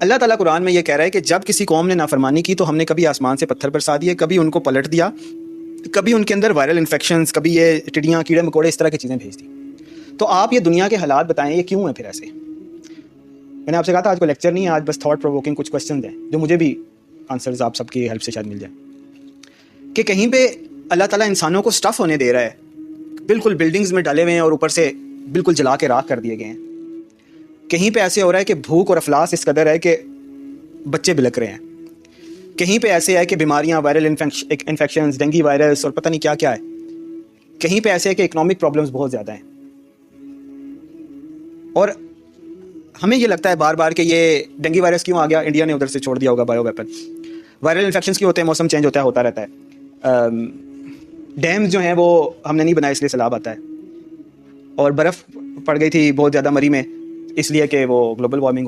اللہ تعالیٰ قرآن میں یہ کہہ رہا ہے کہ جب کسی قوم نے نافرمانی کی تو ہم نے کبھی آسمان سے پتھر برسا دیے, کبھی ان کو پلٹ دیا, کبھی ان کے اندر وائرل انفیکشنز, کبھی یہ ٹڈیاں کیڑے مکوڑے اس طرح کی چیزیں بھیج دی. تو آپ یہ دنیا کے حالات بتائیں یہ کیوں ہیں پھر ایسے؟ میں نے آپ سے کہا تھا آج کوئی لیکچر نہیں ہے, آج بس تھاٹ پرووکنگ کچھ کوشچنز ہیں جو مجھے بھی آنسرز آپ سب کی ہیلپ سے شاید مل جائیں. کہ کہیں پہ اللہ تعالیٰ انسانوں کو سٹف ہونے دے رہا ہے, بالکل بلڈنگز میں ڈالے ہوئے ہیں اور اوپر سے بالکل جلا کے راکھ کر دیے گئے ہیں. کہیں پہ ایسے ہو رہا ہے کہ بھوک اور افلاس اس قدر ہے کہ بچے بلک رہے ہیں. کہیں پہ ایسے ہے کہ بیماریاں, وائرل انفیکشنز, ڈینگی وائرس اور پتہ نہیں کیا کیا ہے. کہیں پہ ایسے ہے کہ اکنامک پرابلمز بہت زیادہ ہیں. اور ہمیں یہ لگتا ہے بار بار کہ یہ ڈینگی وائرس کیوں آ گیا, انڈیا نے ادھر سے چھوڑ دیا ہوگا بایو ویپن. وائرل انفیکشنز کیوں ہوتے ہیں, موسم چینج ہوتا رہتا ہے. ڈیمز جو ہیں وہ ہم نے نہیں بنائے اس لیے سیلاب آتا ہے. اور برف پڑ گئی تھی بہت زیادہ مری میں اس لیے کہ وہ گلوبل وارمنگ